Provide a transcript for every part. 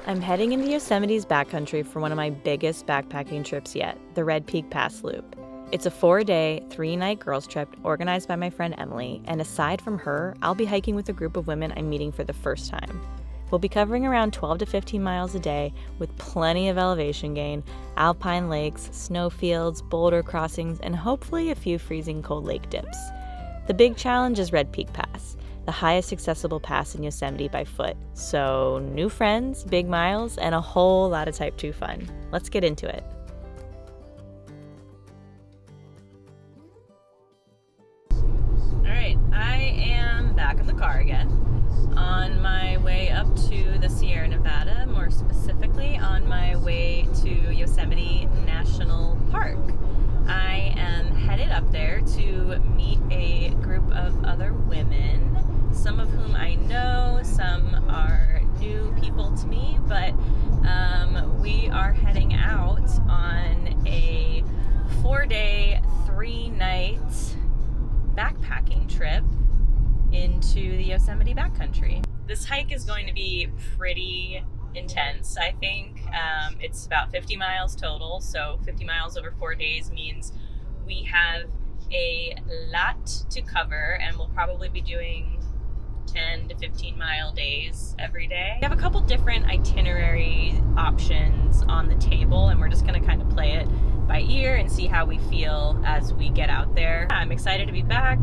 I'm heading into Yosemite's backcountry for one of my biggest backpacking trips yet, the Red Peak Pass Loop. It's a 4-day, 3-night girls trip organized by my friend Emily, and aside from her, I'll be hiking with a group of women I'm meeting for the first time. We'll be covering around 12 to 15 miles a day with plenty of elevation gain, alpine lakes, snowfields, boulder crossings, and hopefully a few freezing cold lake dips. The big challenge is Red Peak Pass, the highest accessible pass in Yosemite by foot. So new friends, big miles, and a whole lot of Type 2 fun. Let's get into it. All right, I am back in the car again on my way up to the Sierra Nevada, more specifically on my way to Yosemite National Park. I am headed up there to meet a group of other women, some of whom I know, some are new people to me, but we are heading out on a 4-day, 3-night backpacking trip into the Yosemite backcountry. This hike is going to be pretty intense. I think it's about 50 miles total, so 50 miles over 4 days means we have a lot to cover, and we'll probably be doing 10 to 15 mile days every day. We have a couple different itinerary options on the table, and we're just going to kind of play it by ear and see how we feel as we get out there. I'm excited to be back,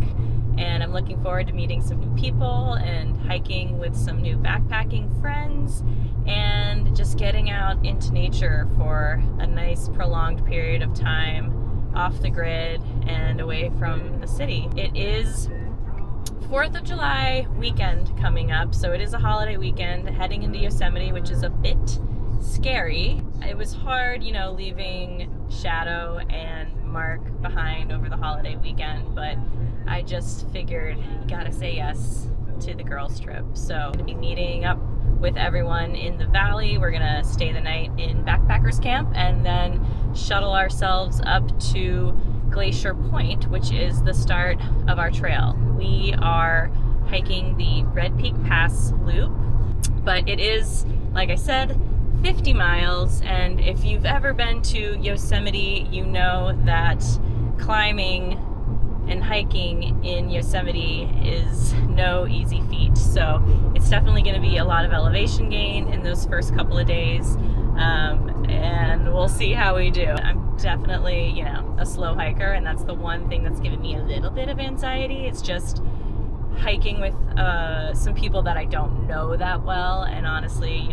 and I'm looking forward to meeting some new people and hiking with some new backpacking friends and just getting out into nature for a nice prolonged period of time off the grid and away from the city. It is 4th of July weekend coming up, so it is a holiday weekend heading into Yosemite, which is a bit scary. It was hard, leaving Shadow and Mark behind over the holiday weekend, but I just figured you gotta say yes to the girls trip. So I'm gonna be meeting up with everyone in the valley. We're gonna stay the night in backpackers camp and then shuttle ourselves up to Glacier Point, which is the start of our trail. We are hiking the Red Peak Pass Loop, but it is, like I said, 50 miles, and if you've ever been to Yosemite, you know that climbing and hiking in Yosemite is no easy feat. So it's definitely going to be a lot of elevation gain in those first couple of days, and we'll see how we do. I'm definitely, a slow hiker, and that's the one thing that's given me a little bit of anxiety. It's just hiking with some people that I don't know that well, and honestly,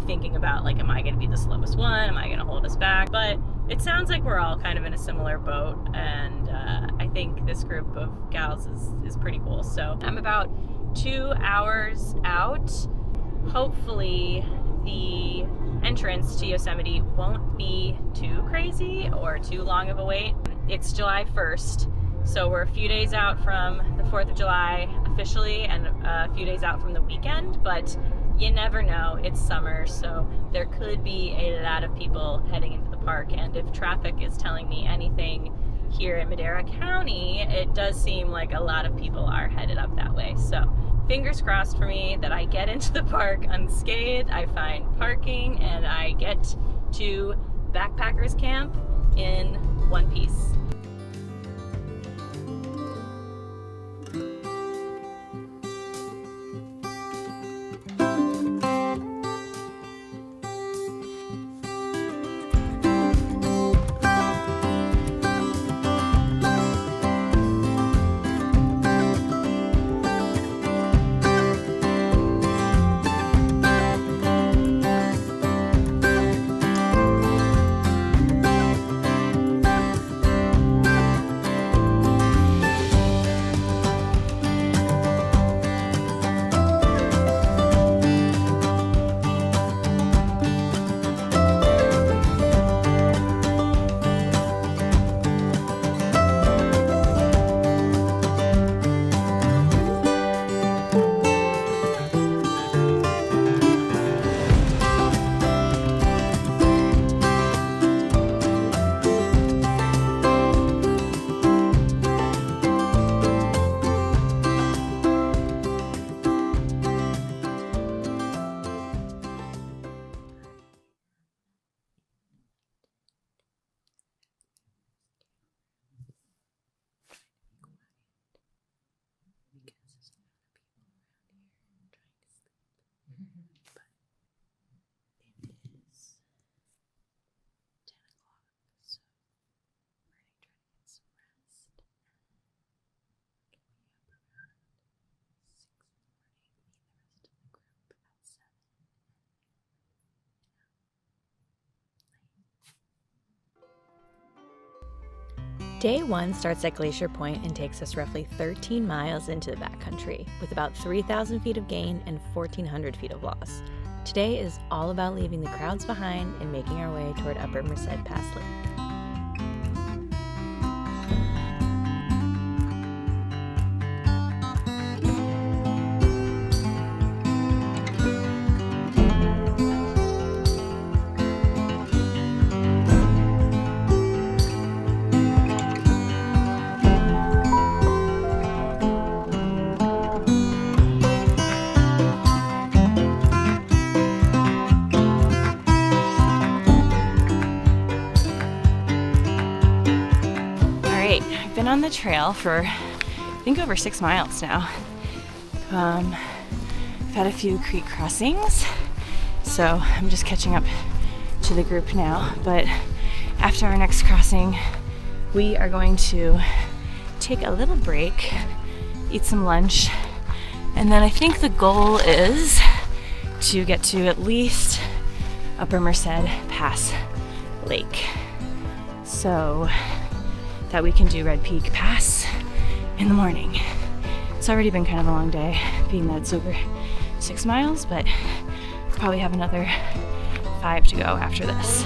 thinking about, am I going to be the slowest one? Am I going to hold us back? But it sounds like we're all kind of in a similar boat, and I think this group of gals is pretty cool. So I'm about 2 hours out. Hopefully the entrance to Yosemite won't be too crazy or too long of a wait. It's July 1st, so we're a few days out from the 4th of July officially, and a few days out from the weekend, but you never know. It's summer, so there could be a lot of people heading into the park, and if traffic is telling me anything here in Madera County, it does seem like a lot of people are headed up that way. So fingers crossed for me that I get into the park unscathed, I find parking, and I get to backpackers camp in one piece. Day 1 starts at Glacier Point and takes us roughly 13 miles into the backcountry, with about 3,000 feet of gain and 1,400 feet of loss. Today is all about leaving the crowds behind and making our way toward Upper Merced Pass Lake. I've been on the trail for I think over 6 miles now. I've had a few creek crossings, so I'm just catching up to the group now. But after our next crossing, we are going to take a little break, eat some lunch, and then I think the goal is to get to at least Upper Merced Pass Lake, so that we can do Red Peak Pass in the morning. It's already been kind of a long day, being that it's over 6 miles, but probably have another 5 to go after this.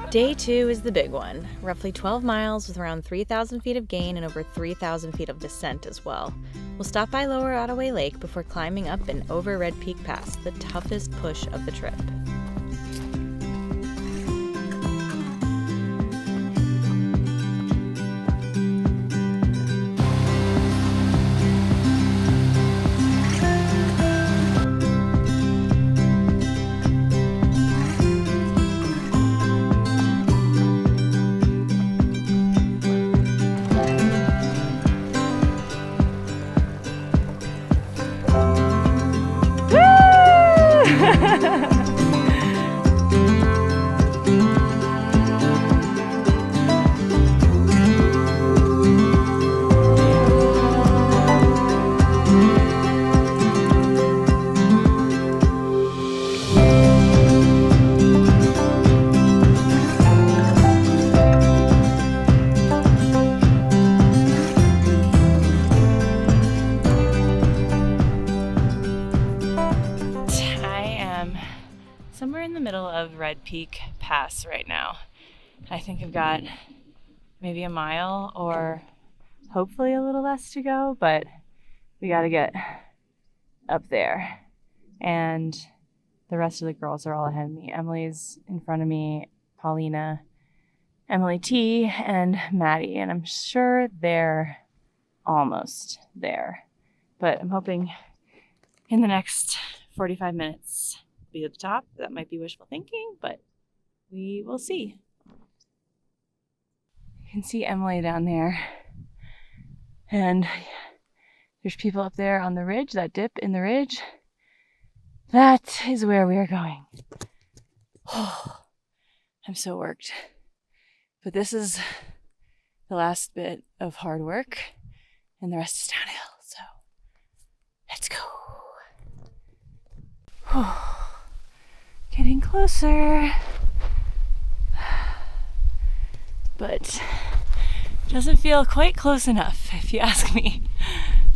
Day 2 is the big one, roughly 12 miles with around 3,000 feet of gain and over 3,000 feet of descent as well. We'll stop by Lower Ottaway Lake before climbing up and over Red Peak Pass, the toughest push of the trip. Somewhere in the middle of Red Peak Pass right now. I think I've got maybe a mile or hopefully a little less to go, but we got to get up there. And the rest of the girls are all ahead of me. Emily's in front of me, Paulina, Emily T, and Maddie. And I'm sure they're almost there. But I'm hoping in the next 45 minutes be at the top. That might be wishful thinking, but we will see. You can see Emily down there. And there's people up there on the ridge, that dip in the ridge. That is where we are going. Oh, I'm so worked. But this is the last bit of hard work, and the rest is downhill. So let's go. Oh, getting closer. But doesn't feel quite close enough, if you ask me.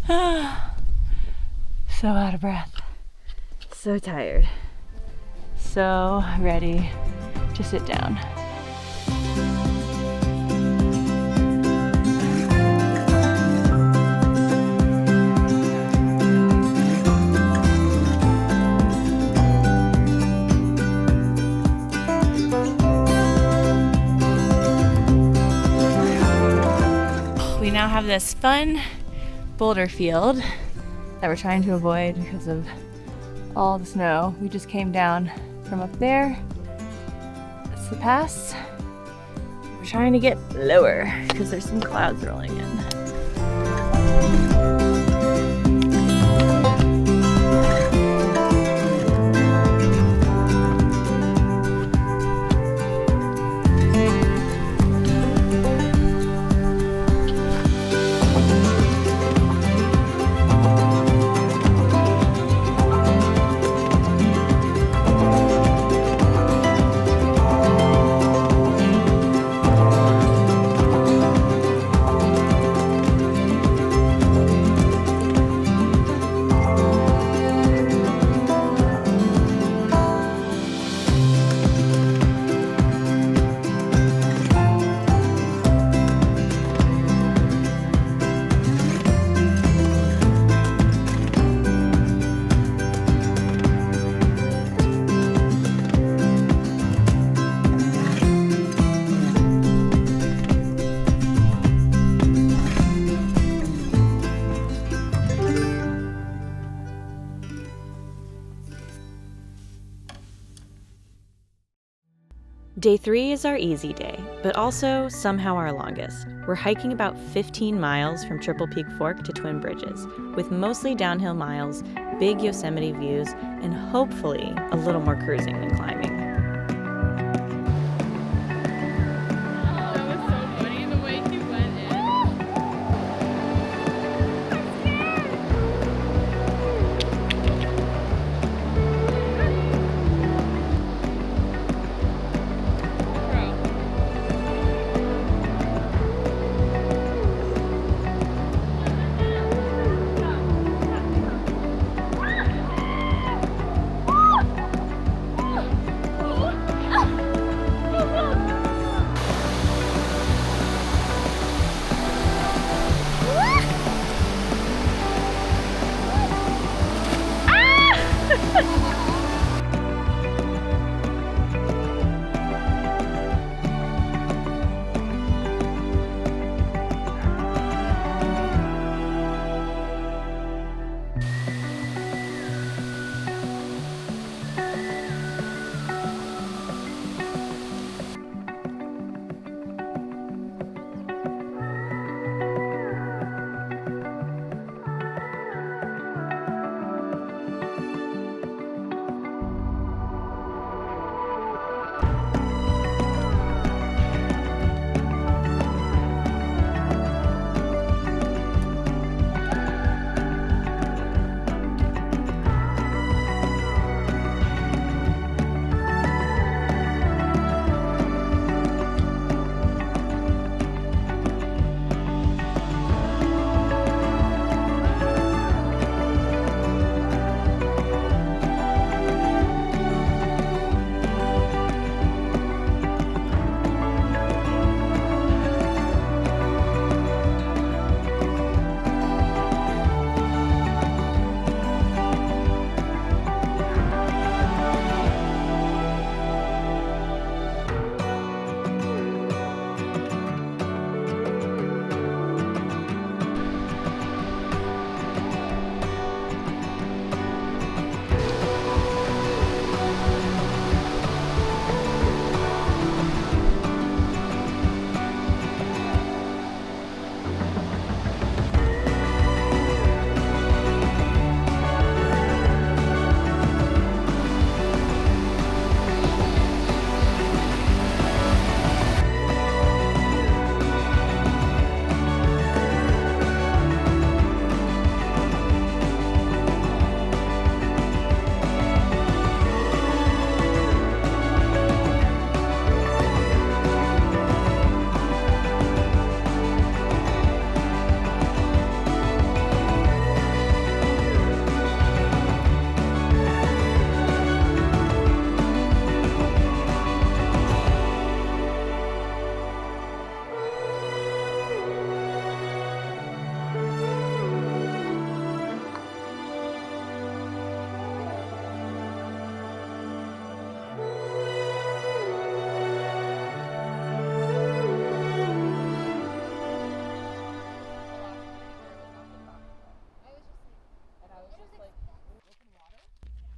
So out of breath. So tired. So ready to sit down. now have this fun boulder field that we're trying to avoid because of all the snow. We just came down from up there. That's the pass. We're trying to get lower because there's some clouds rolling in. Day 3 is our easy day, but also somehow our longest. We're hiking about 15 miles from Triple Peak Fork to Twin Bridges, with mostly downhill miles, big Yosemite views, and hopefully a little more cruising than climbing. That was so funny the way he went in.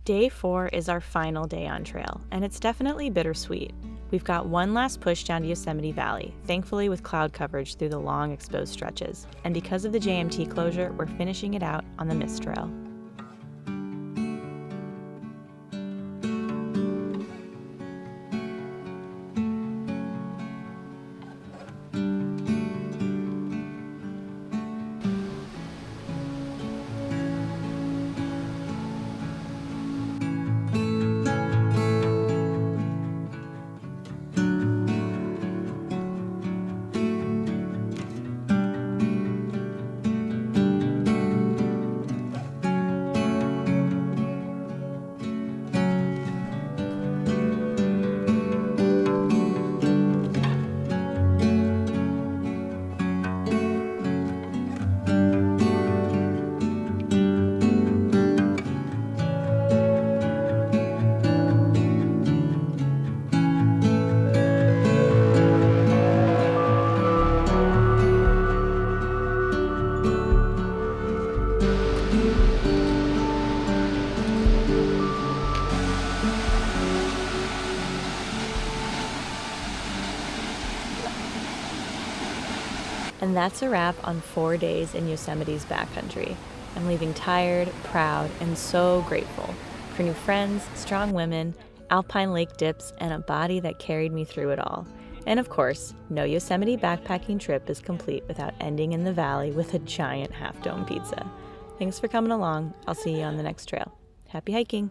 Day 4 is our final day on trail, and it's definitely bittersweet. We've got one last push down to Yosemite Valley, thankfully with cloud coverage through the long exposed stretches. And because of the JMT closure, we're finishing it out on the Mist Trail. And that's a wrap on 4 days in Yosemite's backcountry. I'm leaving tired, proud, and so grateful for new friends, strong women, alpine lake dips, and a body that carried me through it all. And of course, no Yosemite backpacking trip is complete without ending in the valley with a giant half-dome pizza. Thanks for coming along. I'll see you on the next trail. Happy hiking!